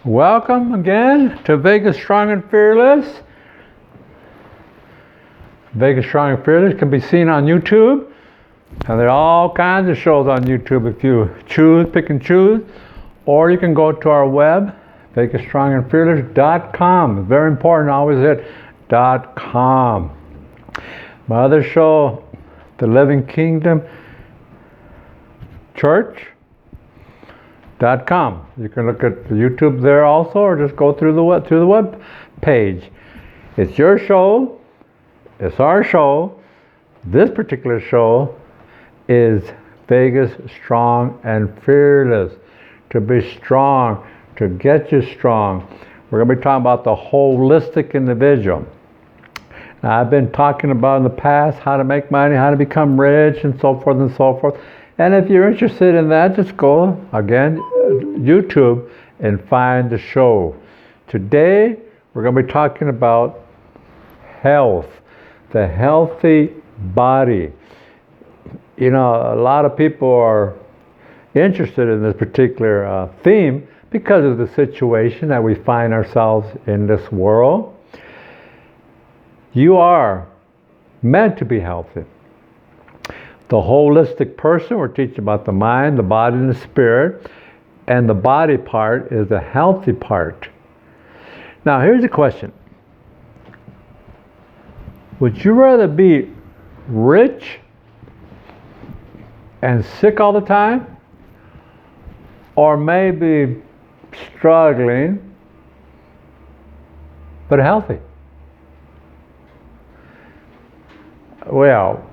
Welcome again to Vegas Strong and Fearless. Vegas Strong and Fearless can be seen on YouTube. And there are all kinds of shows on YouTube if you pick and choose. Or you can go to our web, VegasStrongandFearless.com. It's very important, always hit .com. My other show, The Living Kingdom Church.com. You can look at YouTube there also, or just go through the web page. It's your show. It's our show. This particular show is Vegas Strong and Fearless. To be strong, to get you strong. We're going to be talking about the holistic individual. Now, I've been talking about in the past how to make money, how to become rich, and so forth and so forth. And if you're interested in that, just go, again, YouTube, and find the show. Today, we're going to be talking about health, the healthy body. You know, a lot of people are interested in this particular theme because of the situation that we find ourselves in this world. You are meant to be healthy. The holistic person, we're teaching about the mind, the body, and the spirit. And the body part is the healthy part. Now, here's a question. Would you rather be rich and sick all the time? Or maybe struggling, but healthy? Well,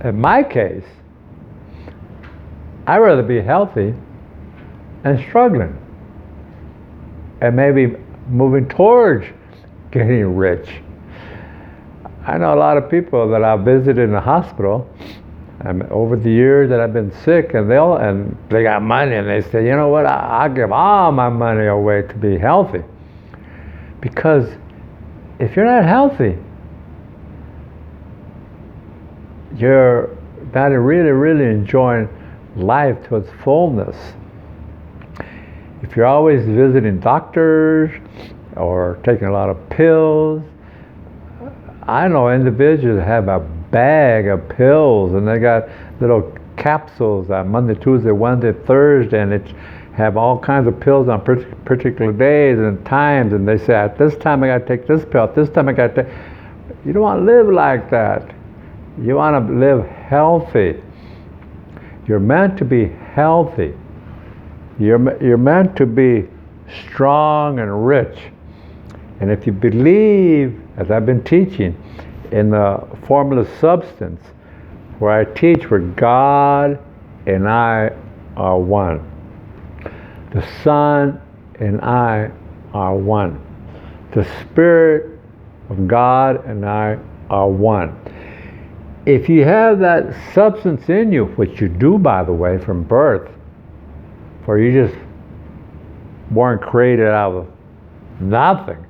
in my case, I'd rather be healthy and struggling, and maybe moving towards getting rich. I know a lot of people that I've visited in the hospital over the years that I've been sick, and they got money, and they say, you know what, I'll give all my money away to be healthy. Because if you're not healthy, you're not really enjoying life to its fullness. If you're always visiting doctors or taking a lot of pills, I know individuals that have a bag of pills, and they got little capsules on Monday, Tuesday, Wednesday, Thursday, and it have all kinds of pills on particular days and times, and they say, at this time I got to take this pill, at this time I got to take. You don't want to live like that. You want to live healthy. You're meant to be healthy. You're meant to be strong and rich. And if you believe, as I've been teaching, in the formula substance, where I teach where God and I are one. The Son and I are one. The Spirit of God and I are one. If you have that substance in you, which you do, by the way, from birth, for you just weren't created out of nothing.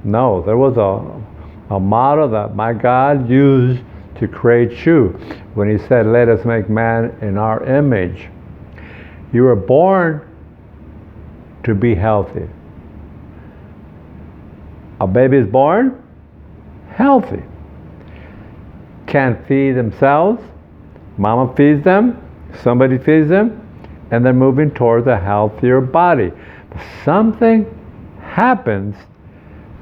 No, there was a model that my God used to create you when he said, let us make man in our image. You were born to be healthy. A baby is born healthy. Can't feed themselves. Mama feeds them. Somebody feeds them. And they're moving towards a healthier body. But something happens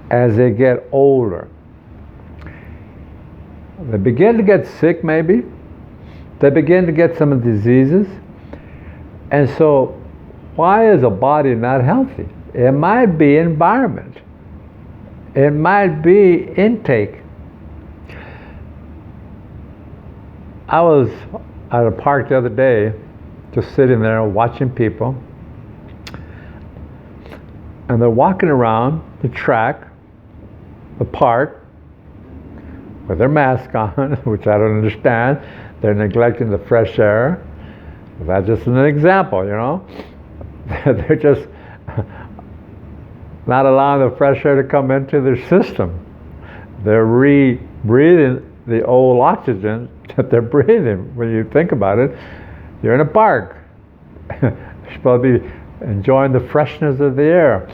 as they get older. They begin to get sick, maybe. They begin to get some of the diseases. And so, why is a body not healthy? It might be environment. It might be intake. I was at a park the other day, just sitting there watching people. And they're walking around the track, the park, with their mask on, which I don't understand. They're neglecting the fresh air. That's just an example, you know. They're just not allowing the fresh air to come into their system. They're re-breathing the old oxygen that they're breathing. When you think about it, you're in a park. You're supposed to be enjoying the freshness of the air.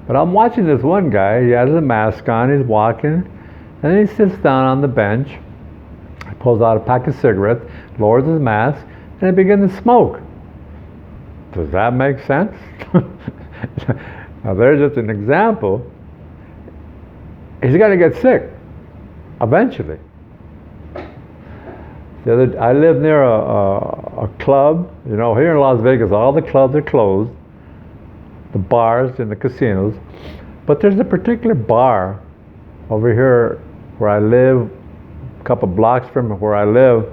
But I'm watching this one guy, he has a mask on, he's walking, and then he sits down on the bench, pulls out a pack of cigarettes, lowers his mask, and he begins to smoke. Does that make sense? Now there's just an example. He's going to get sick eventually. I live near a club. You know, here in Las Vegas, all the clubs are closed, the bars and the casinos. But there's a particular bar over here where I live, a couple blocks from where I live,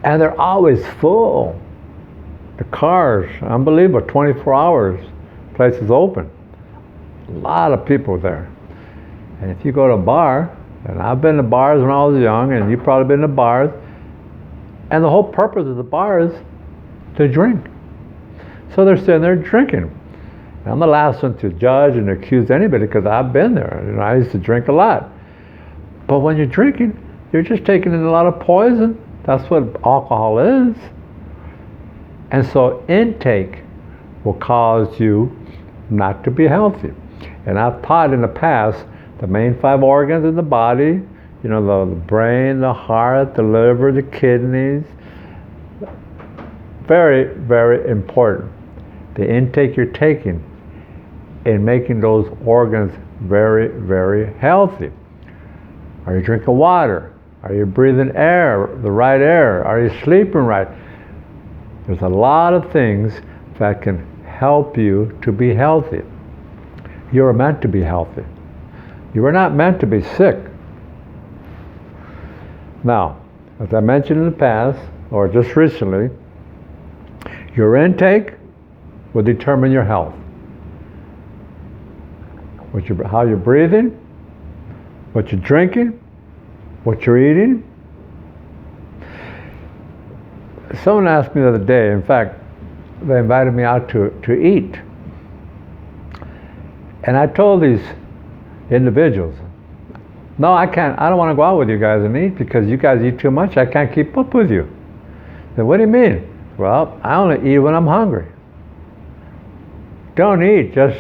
and they're always full. The cars, unbelievable, 24 hours, place is open. A lot of people there. And if you go to a bar, and I've been to bars when I was young, and you've probably been to bars, and the whole purpose of the bar is to drink. So they're sitting there drinking. And I'm the last one to judge and accuse anybody because I've been there. You know, I used to drink a lot. But when you're drinking, you're just taking in a lot of poison. That's what alcohol is. And so intake will cause you not to be healthy. And I've taught in the past the main 5 organs in the body, you know, the brain, the heart, the liver, the kidneys. Very, very important. The intake you're taking in making those organs very, very healthy. Are you drinking water? Are you breathing air, the right air? Are you sleeping right? There's a lot of things that can help you to be healthy. You're meant to be healthy. You were not meant to be sick. Now, as I mentioned in the past, or just recently, your intake will determine your health. How you're breathing, what you're drinking, what you're eating. Someone asked me the other day, in fact, they invited me out to eat. And I told these individuals, no, I can't, I don't want to go out with you guys and eat because you guys eat too much. I can't keep up with you. Then what do you mean? Well, I only eat when I'm hungry. Don't eat just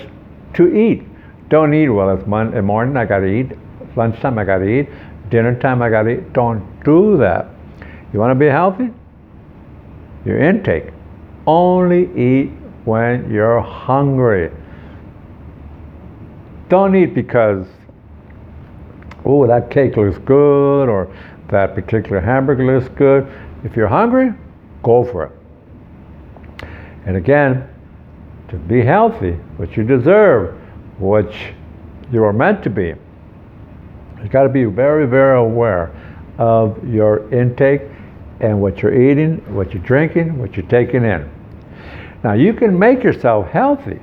to eat. Don't eat, well, it's Monday morning, I got to eat. Lunchtime, I got to eat. Dinner time, I got to eat. Don't do that. You want to be healthy? Your intake. Only eat when you're hungry. Don't eat because, oh, that cake looks good, or that particular hamburger looks good. If you're hungry, go for it. And again, to be healthy, what you deserve, what you are meant to be, you've got to be very, very aware of your intake and what you're eating, what you're drinking, what you're taking in. Now, you can make yourself healthy.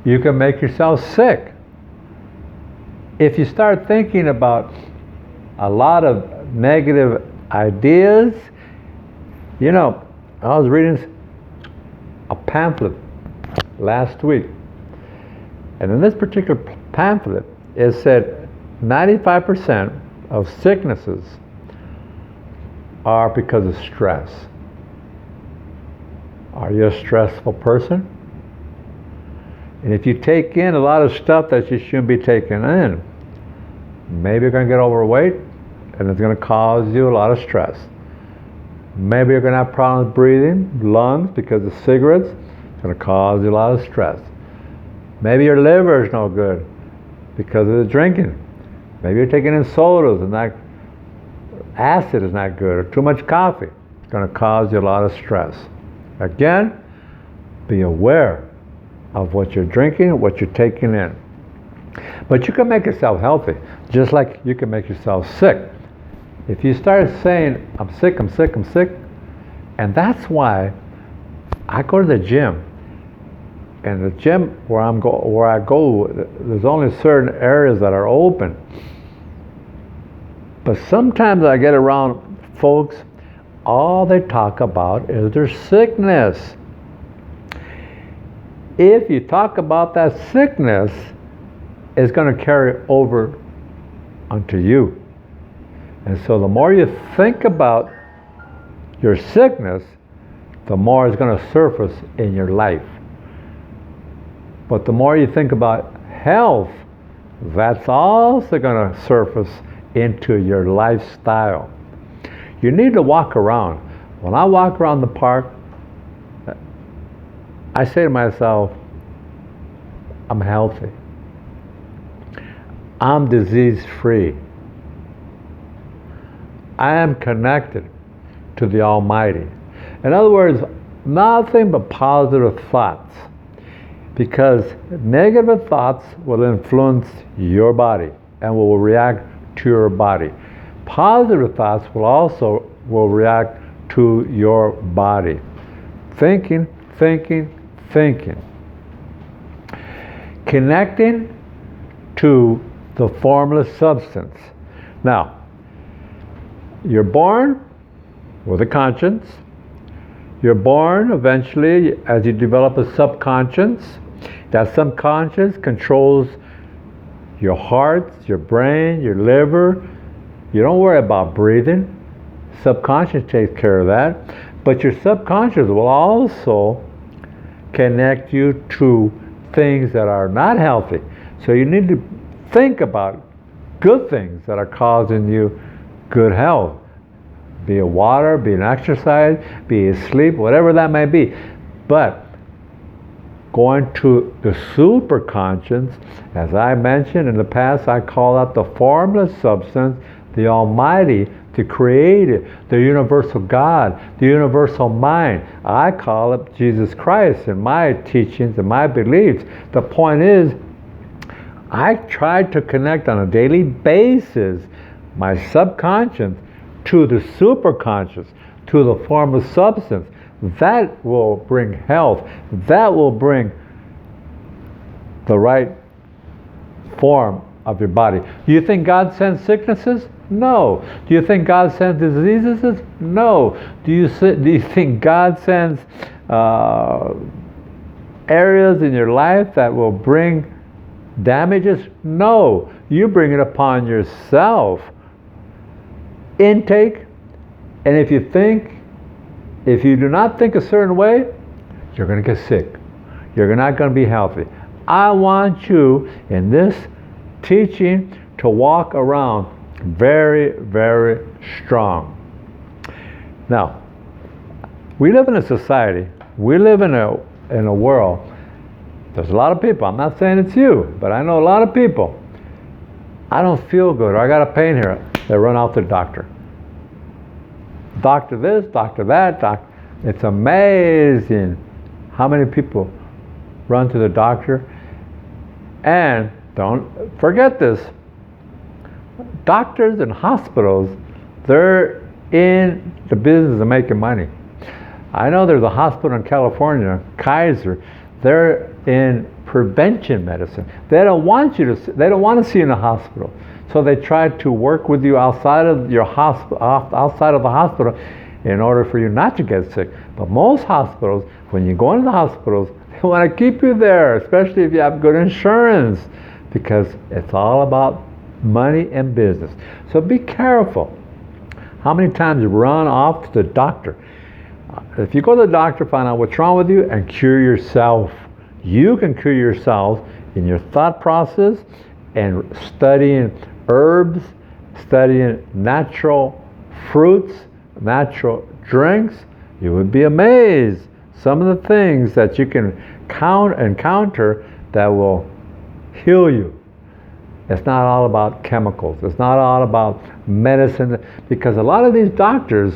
You can make yourself sick. If you start thinking about a lot of negative ideas, you know, I was reading a pamphlet last week, and in this particular pamphlet, it said 95% of sicknesses are because of stress. Are you a stressful person? And if you take in a lot of stuff that you shouldn't be taking in, maybe you're going to get overweight and it's going to cause you a lot of stress. Maybe you're going to have problems breathing, lungs, because of cigarettes. It's going to cause you a lot of stress. Maybe your liver is no good because of the drinking. Maybe you're taking in sodas and that acid is not good, or too much coffee. It's going to cause you a lot of stress. Again, be aware of what you're drinking, what you're taking in. But you can make yourself healthy, just like you can make yourself sick. If you start saying, I'm sick, I'm sick, I'm sick, and that's why I go to the gym. And the gym where I go, there's only certain areas that are open. But sometimes I get around folks, all they talk about is their sickness. If you talk about that sickness, it's going to carry over unto you. And so the more you think about your sickness, the more it's going to surface in your life. But the more you think about health, that's also going to surface into your lifestyle. You need to walk around. When I walk around the park, I say to myself, I'm healthy. I'm disease-free. I am connected to the Almighty. In other words, nothing but positive thoughts, because negative thoughts will influence your body and will react to your body. Positive thoughts will react to your body. Thinking. Connecting to the formless substance. Now, you're born with a conscience. You're born eventually as you develop a subconscious. That subconscious controls your heart, your brain, your liver. You don't worry about breathing. Subconscious takes care of that. But your subconscious will also connect you to things that are not healthy. So you need to think about good things that are causing you good health. Be it water, be it exercise, be it sleep, whatever that may be. But going to the superconscious, as I mentioned in the past, I call that the formless substance, the Almighty, the Creator, the universal God, the universal mind. I call it Jesus Christ in my teachings and my beliefs. The point is, I try to connect on a daily basis my subconscious to the superconscious, to the formless substance. That will bring health. That will bring the right form of your body. Do you think God sends sicknesses? No. Do you think God sends diseases? No. Do you think God sends areas in your life that will bring damages? No. You bring it upon yourself. Intake, and if you do not think a certain way, you're going to get sick. You're not going to be healthy. I want you in this teaching to walk around very, very strong. Now, we live in a society, we live in a world, there's a lot of people, I'm not saying it's you, but I know a lot of people, I don't feel good, or I got a pain here, they run out to the doctor. Doctor this, doctor that, It's amazing how many people run to the doctor. And don't forget this, doctors and hospitals, they're in the business of making money. I know there's a hospital in California, Kaiser, they're in prevention medicine. They don't want to see you in a hospital. So they try to work with you outside of your outside of the hospital in order for you not to get sick. But most hospitals, when you go into the hospitals, they want to keep you there, especially if you have good insurance, because it's all about money and business. So be careful. How many times you run off to the doctor? If you go to the doctor, find out what's wrong with you and cure yourself. You can cure yourself in your thought process and studying herbs, studying natural fruits, natural drinks. You would be amazed some of the things that you can encounter that will heal you. It's not all about chemicals. It's not all about medicine, because a lot of these doctors,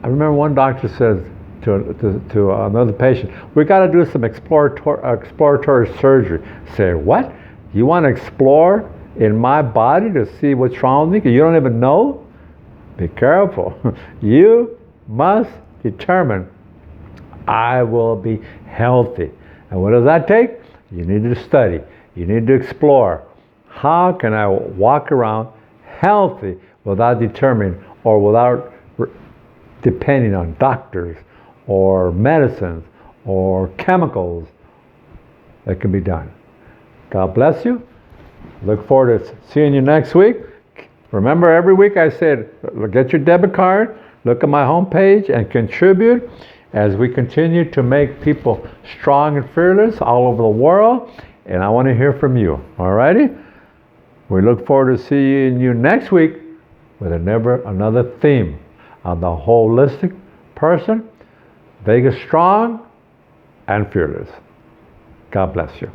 I remember one doctor says to another patient, we got to do some exploratory surgery. Say, what? You want to explore in my body to see what's wrong with me? You don't even know? Be careful. You must determine, I will be healthy. And what does that take? You need to study. You need to explore. How can I walk around healthy without determining or without depending on doctors or medicines or chemicals? That can be done. God bless you. Look forward to seeing you next week. Remember, every week I said, get your debit card, look at my homepage and contribute as we continue to make people strong and fearless all over the world. And I want to hear from you. All righty? We look forward to seeing you next week with another theme on the holistic person, Vegas strong and fearless. God bless you.